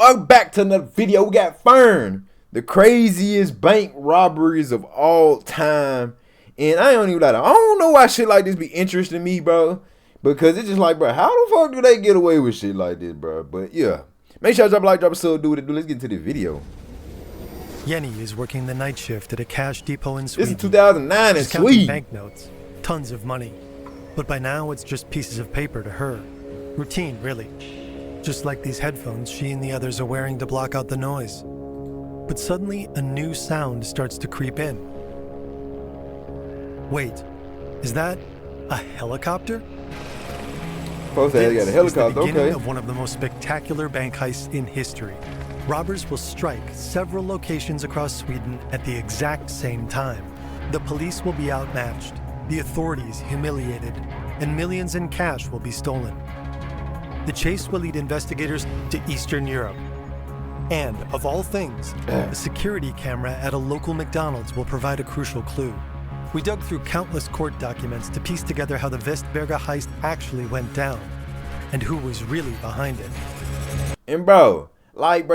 Welcome back to another video. We got Fern, the craziest bank robberies of all time. And I don't even like I don't know why shit like this be interesting me, bro. Because it's just like, bro, how the fuck do they get away with shit like this, bro? But yeah. Make sure you drop a like, drop a sub, do what it do. Let's get into the video. Yenny is working the night shift at a cash depot in Sweden. This is 2009 in Sweden. Banknotes, tons of money. But by now it's just pieces of paper to her. Routine, really. Just like these headphones she and the others are wearing to block out the noise. But suddenly a new sound starts to creep in. Wait, is that a helicopter? Folks, they got a helicopter, the beginning of one of the most spectacular bank heists in history. Robbers will strike several locations across Sweden at the exact same time. The police will be outmatched, the authorities humiliated, and millions in cash will be stolen. The chase will lead investigators to Eastern Europe. And, of all things, a security camera at a local McDonald's will provide a crucial clue. We dug through countless court documents to piece together how the Vestberga heist actually went down, and who was really behind it. And bro,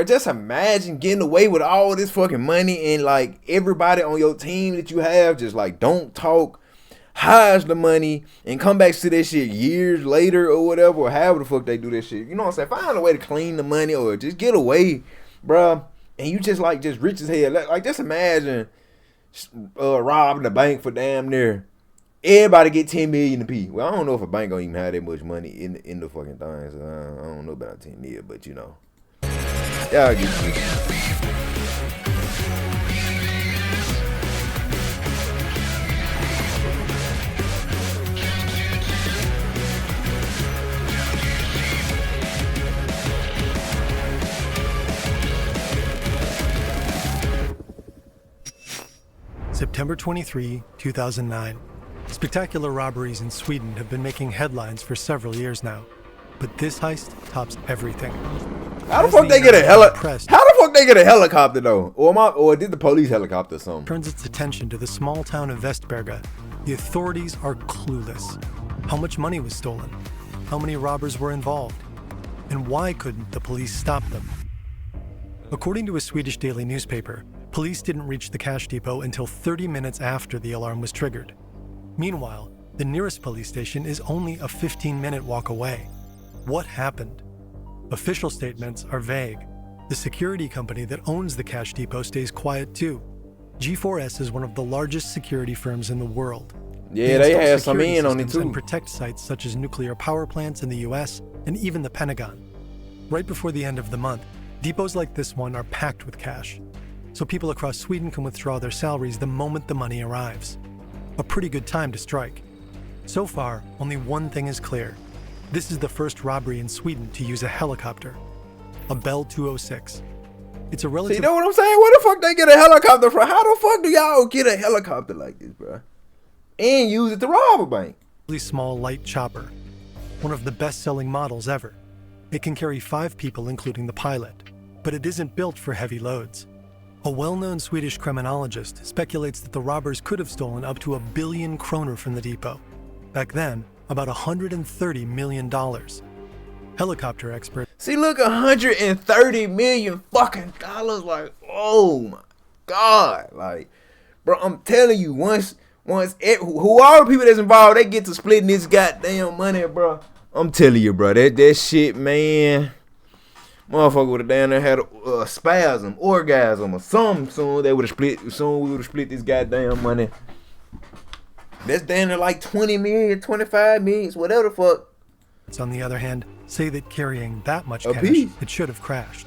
just imagine getting away with all this fucking money and like everybody on your team that you have just like don't talk, hides the money, and come back to that shit years later or whatever, or however the fuck they do this shit. You know what I'm saying? Find a way to clean the money or just get away, bruh. And you just like just rich as hell. Like just imagine robbing the bank for damn near everybody get 10 million a piece. Well, I don't know if a bank gonna even have that much money in the fucking thing. So I don't know about 10 million, but you know, y'all get it. September 23, 2009. Spectacular robberies in Sweden have been making headlines for several years now. But this heist tops everything. How the fuck they get a helicopter though? Or did the police helicopter something? Turns its attention to the small town of Vestberga. The authorities are clueless. How much money was stolen? How many robbers were involved? And why couldn't the police stop them? According to a Swedish daily newspaper, police didn't reach the cash depot until 30 minutes after the alarm was triggered. Meanwhile, the nearest police station is only a 15-minute walk away. What happened? Official statements are vague. The security company that owns the cash depot stays quiet too. G4S is one of the largest security firms in the world. Yeah, they have some in on it too. And protect sites such as nuclear power plants in the US and even the Pentagon. Right before the end of the month, depots like this one are packed with cash. So people across Sweden can withdraw their salaries the moment the money arrives. A pretty good time to strike. So far, only one thing is clear. This is the first robbery in Sweden to use a helicopter. A Bell 206. It's a relative... See, you know what I'm saying? Where the fuck they get a helicopter from? How the fuck do y'all get a helicopter like this, bro? And use it to rob a bank? Really small light chopper. One of the best-selling models ever. It can carry 5 people, including the pilot. But it isn't built for heavy loads. A well-known Swedish criminologist speculates that the robbers could have stolen up to 1 billion kroner from the depot. Back then, about $130 million. Helicopter expert. See, look, 130 million fucking dollars. Like, oh my God. Like, bro, I'm telling you, once who are the people that's involved, they get to splitting this goddamn money, bro. I'm telling you, bro, that shit, man. Motherfucker would have down there had a spasm, orgasm, or something soon. They would have split. Soon we would have split this goddamn money. That's down there like 20 million, 25 million, whatever the fuck. On the other hand, say that carrying that much cash, it should have crashed.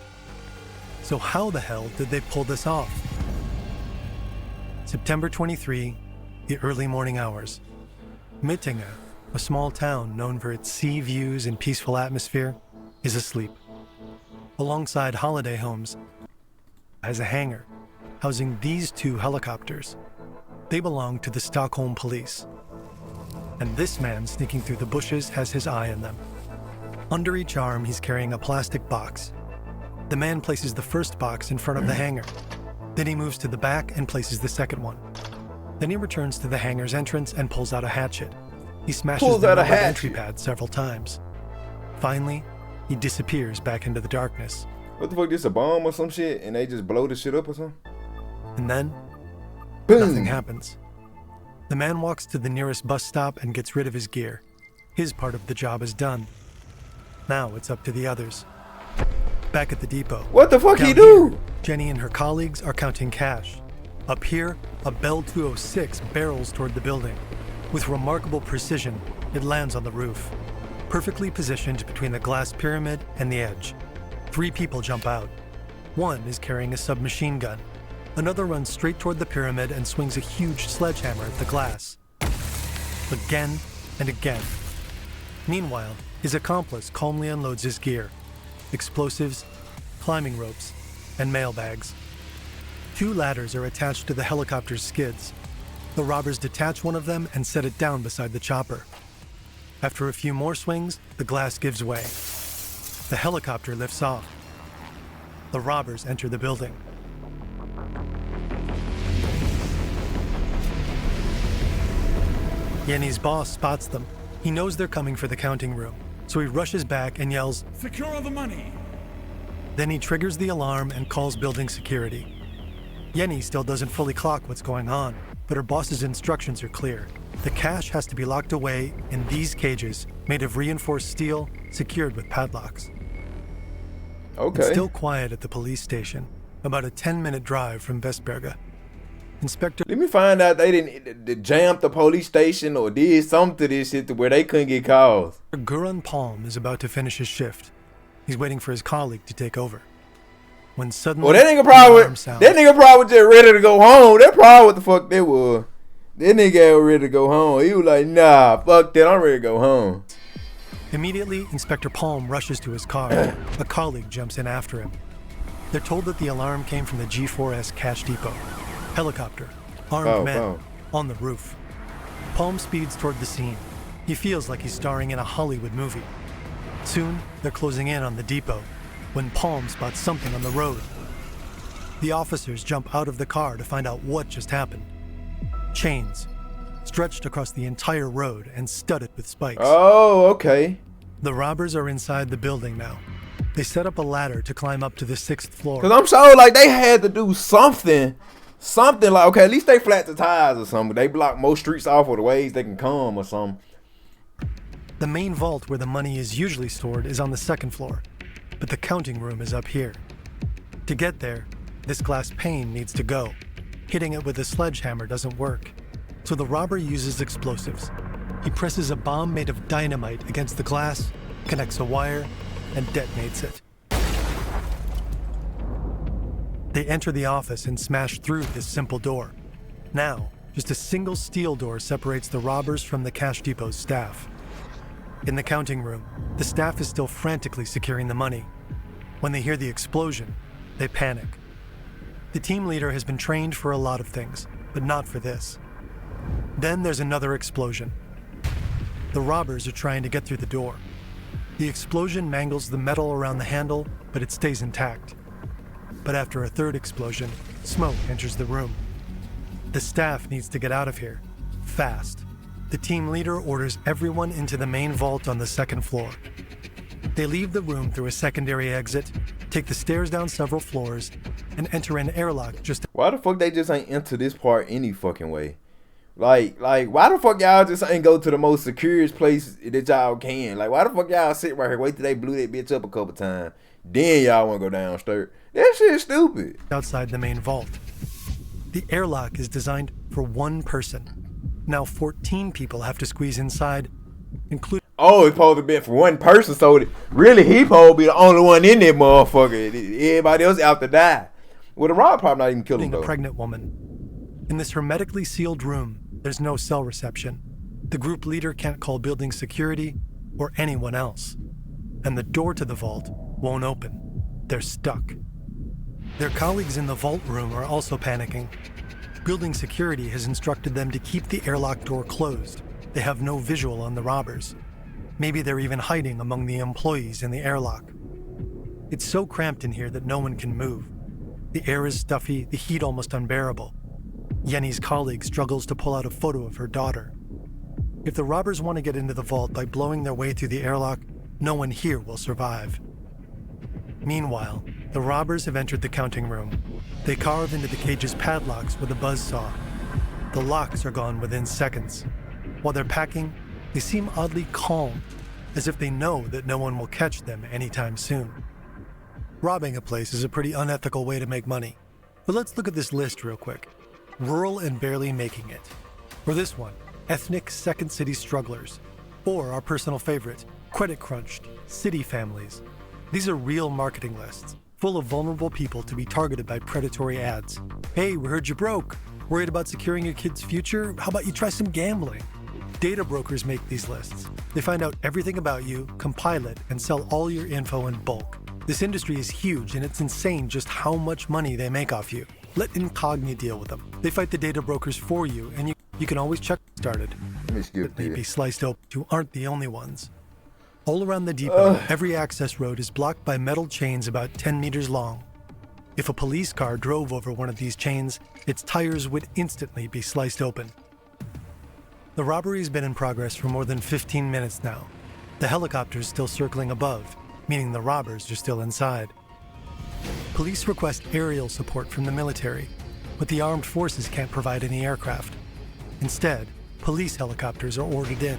So how the hell did they pull this off? September 23, the early morning hours. Mittinge, a small town known for its sea views and peaceful atmosphere, is asleep. Alongside holiday homes, has a hangar housing these 2 helicopters. They belong to the Stockholm police. And this man sneaking through the bushes has his eye on them. Under each arm, he's carrying a plastic box. The man places the first box in front of the hangar. Then he moves to the back and places the second one. Then he returns to the hangar's entrance and pulls out a hatchet. He smashes the entry pad several times. Finally, he disappears back into the darkness. What the fuck, this a bomb or some shit? And they just blow the shit up or something? And then, Boom. nothing happens. The man walks to the nearest bus stop and gets rid of his gear. His part of the job is done. Now it's up to the others. Back at the depot. What the fuck Down he do? here, Jenny and her colleagues are counting cash. Up here, a Bell 206 barrels toward the building. With remarkable precision, it lands on the roof, perfectly positioned between the glass pyramid and the edge. 3 people jump out. One is carrying a submachine gun. Another runs straight toward the pyramid and swings a huge sledgehammer at the glass. Again and again. Meanwhile, his accomplice calmly unloads his gear. Explosives, climbing ropes, and mailbags. 2 ladders are attached to the helicopter's skids. The robbers detach one of them and set it down beside the chopper. After a few more swings, the glass gives way. The helicopter lifts off. The robbers enter the building. Yenny's boss spots them. He knows they're coming for the counting room, so he rushes back and yells, "Secure the money!" Then he triggers the alarm and calls building security. Yenny still doesn't fully clock what's going on, but her boss's instructions are clear. The cash has to be locked away in these cages, made of reinforced steel, secured with padlocks. Okay. It's still quiet at the police station, about a 10-minute drive from Vestberga. Inspector Let me find out they didn't jam the police station or did something to this shit to where they couldn't get calls. Guran Palm is about to finish his shift. He's waiting for his colleague to take over. When suddenly, Well, that nigga probably just ready to go home. That probably what the fuck they was. That nigga was ready to go home. He was like, nah, fuck that, I'm ready to go home. Immediately, Inspector Palm rushes to his car. A colleague jumps in after him. They're told that the alarm came from the G4S cash depot. Helicopter, armed men, on the roof. Palm speeds toward the scene. He feels like he's starring in a Hollywood movie. Soon, they're closing in on the depot, when Palm spots something on the road. The officers jump out of the car to find out what just happened. Chains, stretched across the entire road and studded with spikes. Oh, okay. The robbers are inside the building now. They set up a ladder to climb up to the 6th floor. Cause I'm sure like they had to do something like, okay, at least they flat the tires or something. They block most streets off or the ways they can come or something. The main vault where the money is usually stored is on the 2nd floor, but the counting room is up here. To get there, this glass pane needs to go. Hitting it with a sledgehammer doesn't work, so the robber uses explosives. He presses a bomb made of dynamite against the glass, connects a wire, and detonates it. They enter the office and smash through this simple door. Now, just a single steel door separates the robbers from the cash depot's staff. In the counting room, the staff is still frantically securing the money. When they hear the explosion, they panic. The team leader has been trained for a lot of things, but not for this. Then there's another explosion. The robbers are trying to get through the door. The explosion mangles the metal around the handle, but it stays intact. But after a 3rd explosion, smoke enters the room. The staff needs to get out of here, fast. The team leader orders everyone into the main vault on the 2nd floor. They leave the room through a secondary exit, take the stairs down several floors, and enter an airlock just... Why the fuck they just ain't enter this part any fucking way? Like, why the fuck y'all just ain't go to the most securest place that y'all can? Like, why the fuck y'all sit right here, wait till they blew that bitch up a couple times, then y'all wanna go downstairs? That shit stupid. Outside the main vault. The airlock is designed for 1 person. Now 14 people have to squeeze inside, including... Oh, it's supposed to be for 1 person, so really he supposed to be the only one in there, motherfucker. Everybody else out to die. Well, the rob probably not even killed him, though. A pregnant woman. In this hermetically sealed room, there's no cell reception. The group leader can't call building security or anyone else. And the door to the vault won't open. They're stuck. Their colleagues in the vault room are also panicking. Building security has instructed them to keep the airlock door closed. They have no visual on the robbers. Maybe they're even hiding among the employees in the airlock. It's so cramped in here that no one can move. The air is stuffy, the heat almost unbearable. Yenny's colleague struggles to pull out a photo of her daughter. If the robbers want to get into the vault by blowing their way through the airlock, no one here will survive. Meanwhile, The robbers have entered the counting room. They carve into the cage's padlocks with a buzzsaw. The locks are gone within seconds. While they're packing, they seem oddly calm, as if they know that no one will catch them anytime soon. Robbing a place is a pretty unethical way to make money. But let's look at this list real quick. Rural and barely making it. Or this one, ethnic second city strugglers. Or our personal favorite, credit crunched, city families. These are real marketing lists, full of vulnerable people to be targeted by predatory ads. Hey, we heard you broke. Worried about securing your kid's future? How about you try some gambling? Data brokers make these lists. They find out everything about you, compile it, and sell all your info in bulk. This industry is huge, and it's insane just how much money they make off you. Let Incogni deal with them. They fight the data brokers for you, and you can always check started. But they'd be sliced open. You aren't the only ones. All around the depot, every access road is blocked by metal chains about 10 meters long. If a police car drove over one of these chains, its tires would instantly be sliced open. The robbery has been in progress for more than 15 minutes now. The helicopter's still circling above, meaning the robbers are still inside. Police request aerial support from the military, but the armed forces can't provide any aircraft. Instead, police helicopters are ordered in.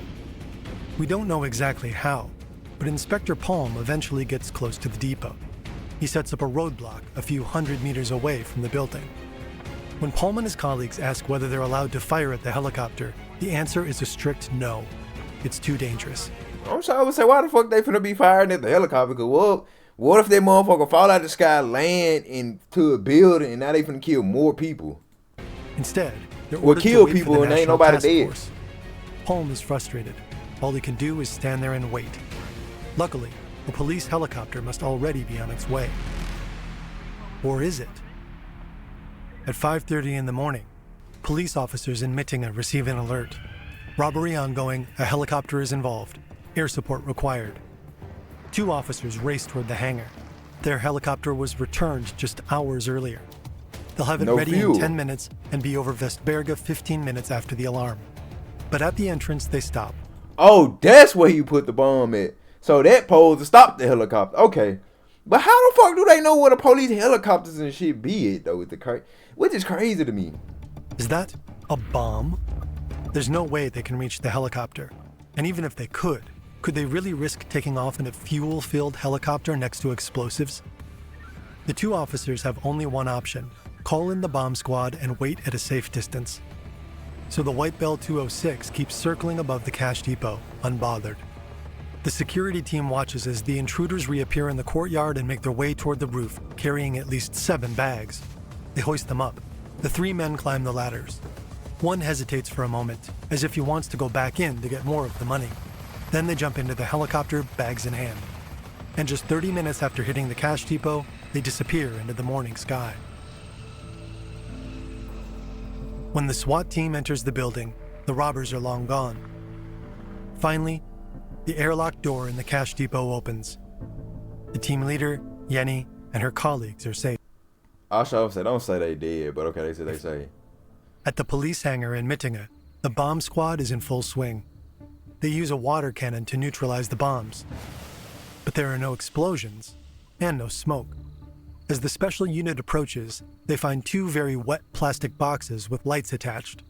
We don't know exactly how, but Inspector Palm eventually gets close to the depot. He sets up a roadblock a few hundred meters away from the building. When Palm and his colleagues ask whether they're allowed to fire at the helicopter, the answer is a strict no. It's too dangerous. I'm sorry, I would say, why the fuck they finna be firing at the helicopter? Because what if that motherfucker fall out the sky, land into a building, and now they finna kill more people? Instead, they're Well, ordered kill to wait people for the and ain't National nobody Task dead. Force. Palm is frustrated. All he can do is stand there and wait. Luckily, a police helicopter must already be on its way. Or is it? At 5:30 in the morning, police officers in Mittinga receive an alert. Robbery ongoing, a helicopter is involved. Air support required. 2 officers race toward the hangar. Their helicopter was returned just hours earlier. They'll have it ready in 10 minutes and be over Vestberga 15 minutes after the alarm. But at the entrance, they stop. Oh, that's where you put the bomb at. So that posed to stop the helicopter. Okay. But how the fuck do they know where the police helicopters and shit be at, though? Which is crazy to me. Is that a bomb? There's no way they can reach the helicopter. And even if they could they really risk taking off in a fuel-filled helicopter next to explosives? The 2 officers have only one option: call in the bomb squad and wait at a safe distance. So the White Bell 206 keeps circling above the cash depot, unbothered. The security team watches as the intruders reappear in the courtyard and make their way toward the roof, carrying at least 7 bags. They hoist them up. The 3 men climb the ladders. One hesitates for a moment, as if he wants to go back in to get more of the money. Then they jump into the helicopter, bags in hand. And just 30 minutes after hitting the cash depot, they disappear into the morning sky. When the SWAT team enters the building, the robbers are long gone. Finally, the airlock door in the cash depot opens. The team leader, Jenny, and her colleagues are safe. I should say, don't say they did, but okay, they say. At the police hangar in Mittinga, the bomb squad is in full swing. They use a water cannon to neutralize the bombs. But there are no explosions and no smoke. As the special unit approaches, they find 2 very wet plastic boxes with lights attached.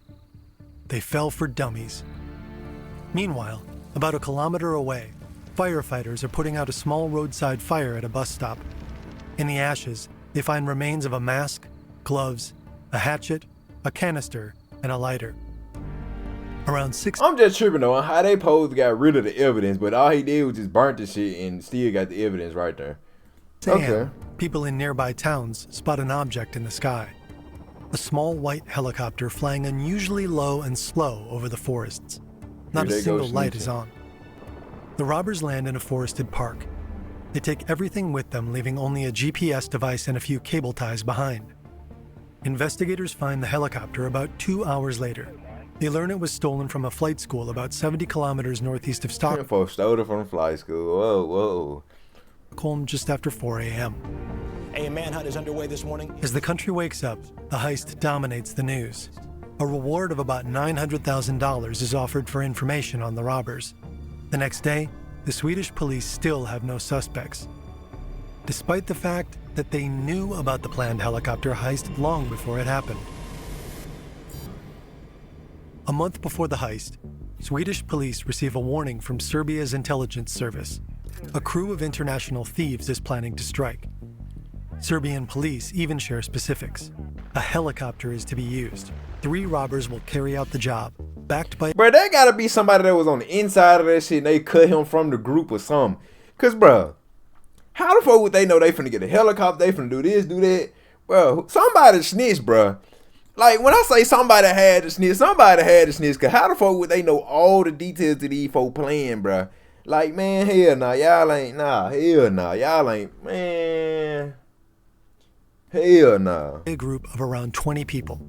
They fell for dummies. Meanwhile, about a kilometer away, firefighters are putting out a small roadside fire at a bus stop. In the ashes, they find remains of a mask, gloves, a hatchet, a canister, and a lighter. Around 6... I'm just tripping on how they posed got rid of the evidence, but all he did was just burnt the shit and still got the evidence right there. Okay. People in nearby towns spot an object in the sky. A small white helicopter flying unusually low and slow over the forests. Not a single light is on. The robbers land in a forested park. They take everything with them, leaving only a GPS device and a few cable ties behind. Investigators find the helicopter about 2 hours later. They learn it was stolen from a flight school about 70 kilometers northeast of Stockholm. Stole it from flight school. Whoa. Stockholm just after 4 a.m. A manhunt is underway this morning. As the country wakes up, the heist dominates the news. A reward of about $900,000 is offered for information on the robbers. The next day, the Swedish police still have no suspects. despite the fact that they knew about the planned helicopter heist long before it happened. A month before the heist, Swedish police receive a warning from Serbia's intelligence service. A crew of international thieves is planning to strike. Serbian police even share specifics. A helicopter is to be used. 3 robbers will carry out the job, backed by... Bro, there gotta be somebody that was on the inside of that shit and they cut him from the group or something. Cause, bro, how the fuck would they know they finna get a helicopter, they finna do this, do that? Bro, somebody snitched, bro. Like, when I say somebody had to snitch, somebody had to snitch. Cause how the fuck would they know all the details of these folk playing, bro? Like, man, hell nah, y'all ain't, y'all ain't, man. Hell no. A group of around 20 people.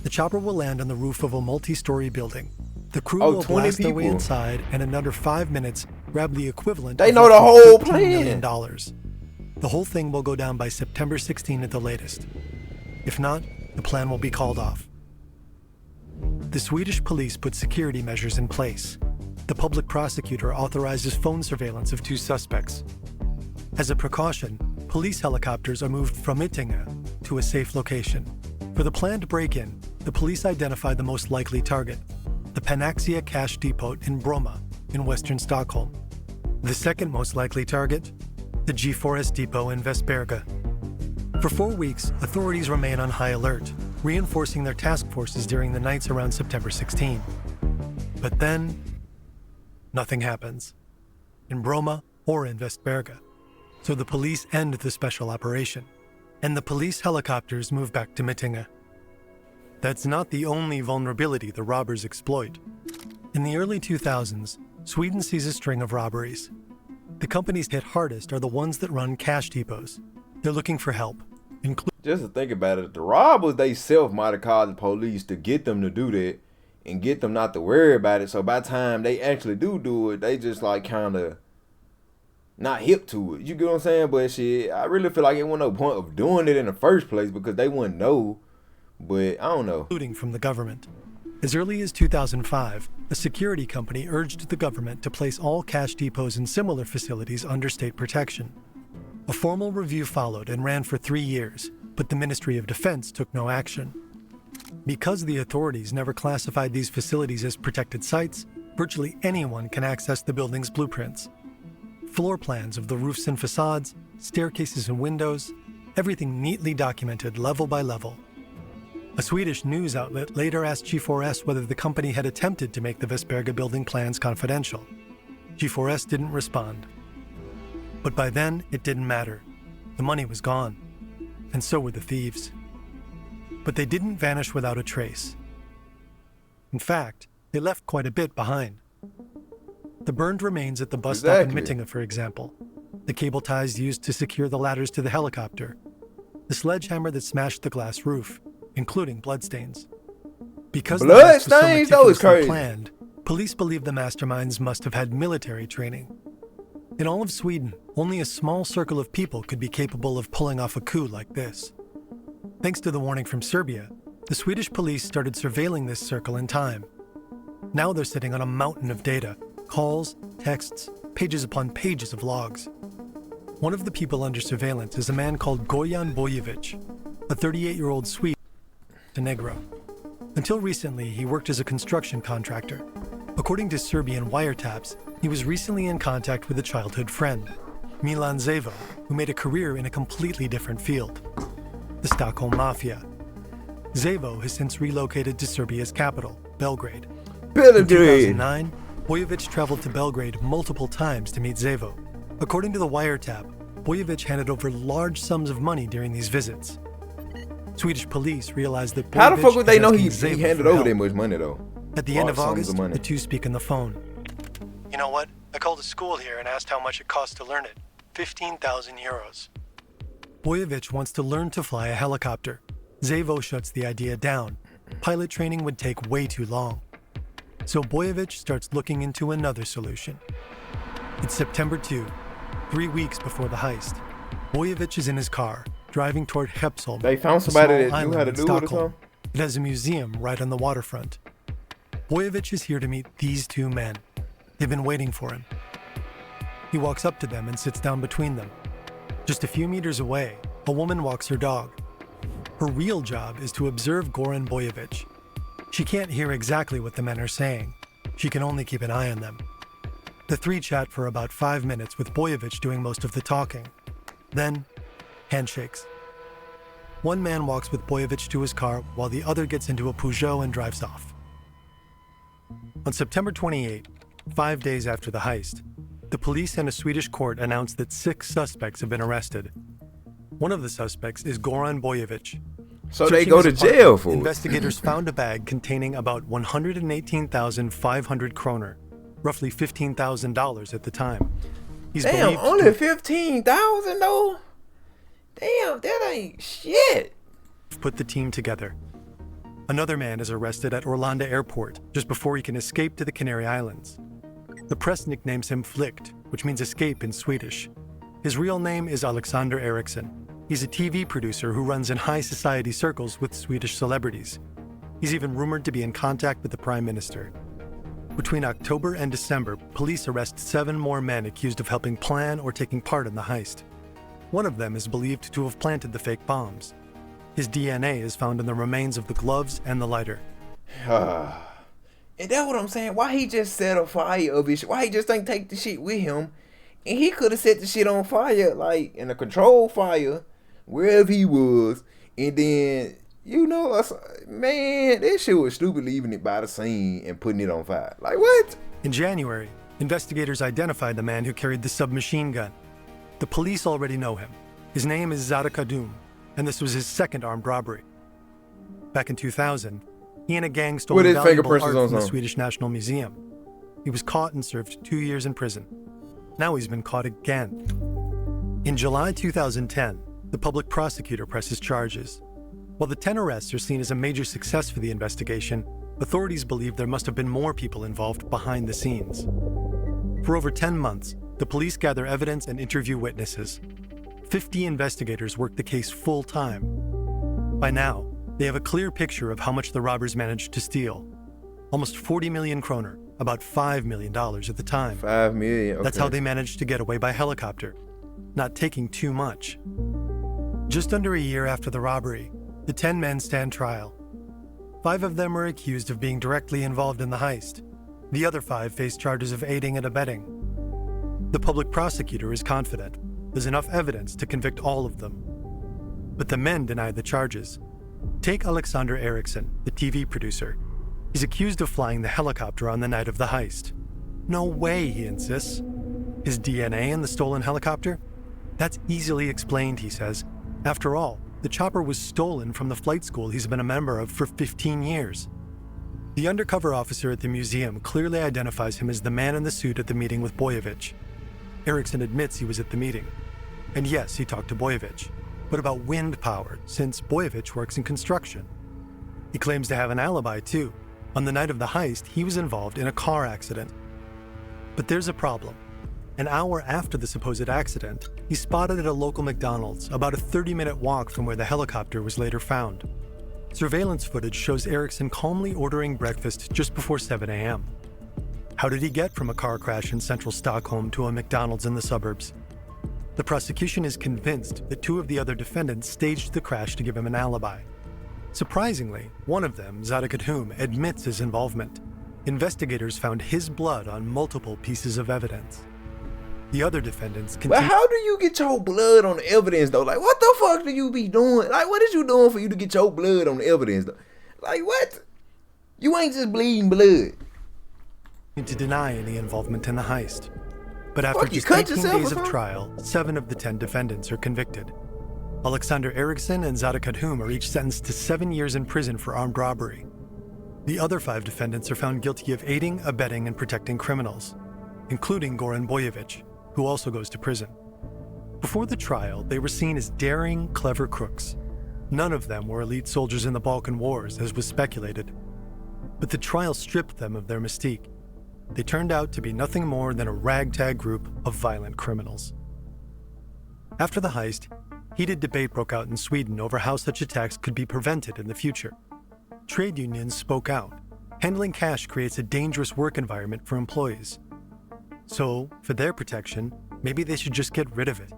The chopper will land on the roof of a multi-story building. The crew will blast their way inside and in under 5 minutes grab the equivalent they of know the whole $15 plan. million. The whole thing will go down by September 16 at the latest. If not, the plan will be called off. The Swedish police put security measures in place. The public prosecutor authorizes phone surveillance of 2 suspects. As a precaution, police helicopters are moved from Ittinga to a safe location. For the planned break-in, the police identified the most likely target, the Panaxia Cash Depot in Bromma, in western Stockholm. The second most likely target, the G4S Depot in Västberga. For 4 weeks, authorities remain on high alert, reinforcing their task forces during the nights around September 16. But then, nothing happens, in Bromma or in Västberga. So the police end the special operation, and the police helicopters move back to Mittinga. That's not the only vulnerability the robbers exploit. In the early 2000s, Sweden sees a string of robberies. The companies hit hardest are the ones that run cash depots. They're looking for help, just to think about it, the robbers they self might have called the police to get them to do that and get them not to worry about it. So by the time they actually do it, they just like kind of not hip to it. You get what I'm saying? But shit, I really feel like it wasn't no point of doing it in the first place because they wouldn't know. But I don't know. Including from the government. As early as 2005, a security company urged the government to place all cash depots and similar facilities under state protection. A formal review followed and ran for 3 years, but the Ministry of Defense took no action. Because the authorities never classified these facilities as protected sites, virtually anyone can access the building's blueprints. Floor plans of the roofs and facades, staircases and windows, everything neatly documented level by level. A Swedish news outlet later asked G4S whether the company had attempted to make the Västberga building plans confidential. G4S didn't respond. But by then, it didn't matter. The money was gone, and so were the thieves. But they didn't vanish without a trace. In fact, they left quite a bit behind. The burned remains at the bus stop in Mittinga, for example. The cable ties used to secure the ladders to the helicopter. The sledgehammer that smashed the glass roof, including bloodstains. Because the heist was so meticulously planned, police believe the masterminds must have had military training. In all of Sweden, only a small circle of people could be capable of pulling off a coup like this. Thanks to the warning from Serbia, the Swedish police started surveilling this circle in time. Now they're sitting on a mountain of data, calls, texts, pages upon pages of logs. One of the people under surveillance is a man called Goran Bojovic, a 38-year-old Swede, Montenegro. Until recently, he worked as a construction contractor. According to Serbian wiretaps, he was recently in contact with a childhood friend, Milan Zevo, who made a career in a completely different field, the Stockholm Mafia. Zevo has since relocated to Serbia's capital, Belgrade. In 2009, Bojovic traveled to Belgrade multiple times to meet Zevo. According to the wiretap, Bojovic handed over large sums of money during these visits. Swedish police realized that Bojovic how the fuck would they know he Zevo handed over that much money though? At the end of August, the two speak on the phone. You know what? I called a school here and asked how much it costs to learn it. 15,000 euros. Bojovic wants to learn to fly a helicopter. Zevo shuts the idea down. Pilot training would take way too long. So Bojovic starts looking into another solution. It's September 2, 3 weeks before the heist. Bojovic is in his car, driving toward Hepsholm. They found somebody that knew how to do it or something? It has a museum right on the waterfront. Bojovic is here to meet these two men. They've been waiting for him. He walks up to them and sits down between them. Just a few meters away, a woman walks her dog. Her real job is to observe Goran Bojovic. She can't hear exactly what the men are saying. She can only keep an eye on them. The three chat for about 5 minutes with Bojovic doing most of the talking. Then, handshakes. One man walks with Bojovic to his car while the other gets into a Peugeot and drives off. On September 28, 5 days after the heist, the police and a Swedish court announced that 6 suspects have been arrested. One of the suspects is Goran Bojovic. So they go to jail for it. Investigators found a bag containing about 118,500 kroner, roughly $15,000 at the time. Damn, only 15,000 though? Damn, that ain't shit. Put the team together. Another man is arrested at Arlanda Airport just before he can escape to the Canary Islands. The press nicknames him Flykt, which means escape in Swedish. His real name is Alexander Eriksson. He's a TV producer who runs in high society circles with Swedish celebrities. He's even rumored to be in contact with the Prime Minister. Between October and December, police arrest 7 more men accused of helping plan or taking part in the heist. One of them is believed to have planted the fake bombs. His DNA is found in the remains of the gloves and the lighter. And that's what I'm saying. Why he just set a fire of his shit? Why he just ain't take the shit with him? And he could have set the shit on fire, like in a controlled fire, wherever he was. And then, you know, man, that shit was stupid leaving it by the scene and putting it on fire. Like, what? In January, investigators identified the man who carried the submachine gun. The police already know him. His name is Zara Kadum, and this was his second armed robbery. Back in 2000, he and a gang stole valuable art from the Swedish National Museum. He was caught and served 2 years in prison. Now he's been caught again. In July 2010, the public prosecutor presses charges. While the 10 arrests are seen as a major success for the investigation, authorities believe there must have been more people involved behind the scenes. For over 10 months, the police gather evidence and interview witnesses. 50 investigators work the case full time. By now, they have a clear picture of how much the robbers managed to steal. Almost 40 million kroner, about $5 million at the time. 5 million, okay. That's how they managed to get away by helicopter, not taking too much. Just under a year after the robbery, the 10 men stand trial. 5 of them are accused of being directly involved in the heist. The other 5 face charges of aiding and abetting. The public prosecutor is confident there's enough evidence to convict all of them. But the men deny the charges. Take Alexander Eriksson, the TV producer. He's accused of flying the helicopter on the night of the heist. No way, he insists. His DNA in the stolen helicopter? That's easily explained, he says. After all, the chopper was stolen from the flight school he's been a member of for 15 years. The undercover officer at the museum clearly identifies him as the man in the suit at the meeting with Bojovic. Eriksson admits he was at the meeting. And yes, he talked to Bojovic, but about wind power, since Bojovic works in construction. He claims to have an alibi, too. On the night of the heist, he was involved in a car accident. But there's a problem. An hour after the supposed accident, he's spotted at a local McDonald's, about a 30-minute walk from where the helicopter was later found. Surveillance footage shows Eriksson calmly ordering breakfast just before 7 a.m. How did he get from a car crash in central Stockholm to a McDonald's in the suburbs? The prosecution is convinced that 2 of the other defendants staged the crash to give him an alibi. Surprisingly, one of them, Zara Kadum, admits his involvement. Investigators found his blood on multiple pieces of evidence. The other defendants continue. But how do you get your blood on the evidence, though? Like, what the fuck do you be doing? Like, what is you doing for you to get your blood on the evidence, though? Like, what? You ain't just bleeding blood. To deny any involvement in the heist. But after just 18 days of trial, 7 of the 10 defendants are convicted. Alexander Eriksson and Zara Kadum are each sentenced to 7 years in prison for armed robbery. The other 5 defendants are found guilty of aiding, abetting, and protecting criminals, including Goran Bojovic, who also goes to prison. Before the trial, they were seen as daring, clever crooks. None of them were elite soldiers in the Balkan Wars, as was speculated. But the trial stripped them of their mystique. They turned out to be nothing more than a ragtag group of violent criminals. After the heist, heated debate broke out in Sweden over how such attacks could be prevented in the future. Trade unions spoke out. Handling cash creates a dangerous work environment for employees. So, for their protection, maybe they should just get rid of it.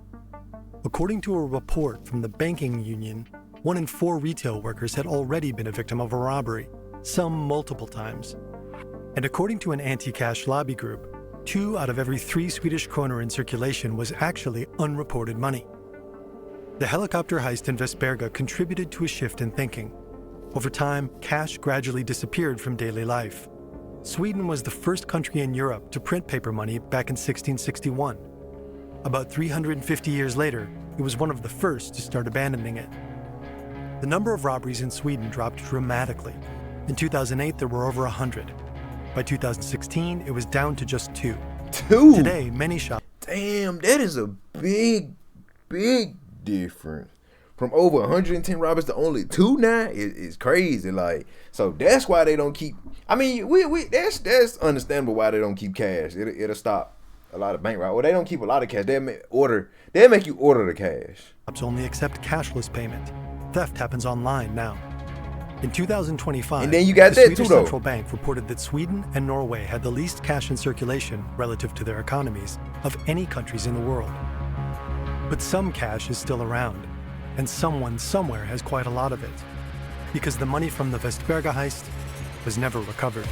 According to a report from the banking union, 1 in 4 retail workers had already been a victim of a robbery, some multiple times. And according to an anti-cash lobby group, 2 out of every 3 Swedish kronor in circulation was actually unreported money. The helicopter heist in Västberga contributed to a shift in thinking. Over time, cash gradually disappeared from daily life. Sweden was the first country in Europe to print paper money back in 1661. About 350 years later, it was one of the first to start abandoning it. The number of robberies in Sweden dropped dramatically. In 2008, there were over 100. By 2016, it was down to just 2. 2? Today, many shops... Damn, that is a big difference. From over 110 robberies to only 2 now is crazy. Like, so that's why they don't keep. I mean, that's understandable why they don't keep cash. It'll stop a lot of bank robberies. Well, they don't keep a lot of cash. They'll make you order the cash. Only accept cashless payment. Theft happens online now. In 2025, and then you got the that Swedish too, though. Central Bank reported that Sweden and Norway had the least cash in circulation relative to their economies of any countries in the world. But some cash is still around, and someone somewhere has quite a lot of it, because the money from the Västberga heist was never recovered.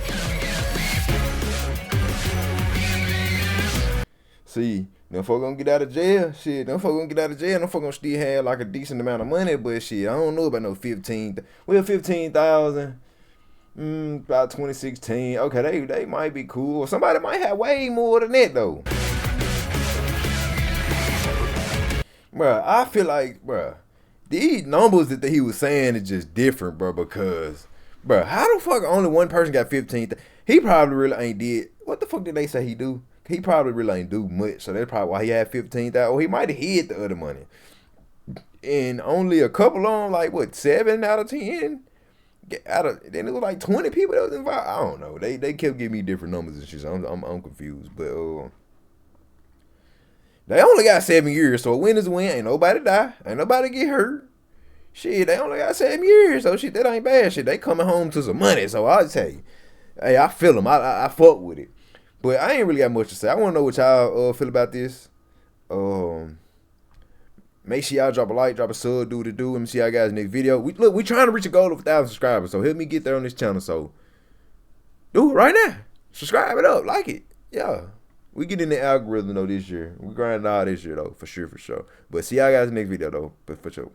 See, them folk gonna get out of jail. Shit, them folk gonna get out of jail. Them folk gonna still have like a decent amount of money, but shit, I don't know about no 15. Well, 15,000. About 2016. Okay, they might be cool. Somebody might have way more than that though. Bruh, I feel like, bruh, these numbers that he was saying is just different, bro. Because, bruh, how the fuck only one person got 15? He probably really ain't did. What the fuck did they say he do? He probably really ain't do much, so that's probably why he had 15,000. Or he might have hid the other money. And only a couple on, like, what, 7 out of 10? Then it was like 20 people that was involved. I don't know. They kept giving me different numbers and shit, so I'm confused. But, they only got 7 years, so a win is a win. Ain't nobody die. Ain't nobody get hurt. Shit, they only got 7 years, so shit, that ain't bad. Shit, they coming home to some money, so I'll tell you. Hey, I feel them. I fuck with it. But I ain't really got much to say. I want to know what y'all feel about this. Make sure y'all drop a like, drop a sub, do what it do. Let me see y'all guys next video. We trying to reach a goal of 1,000 subscribers, so help me get there on this channel. So do it right now. Subscribe it up, like it. Yeah. We get in the algorithm though this year. We grinding all this year though, for sure. But see y'all guys next video though, but for sure.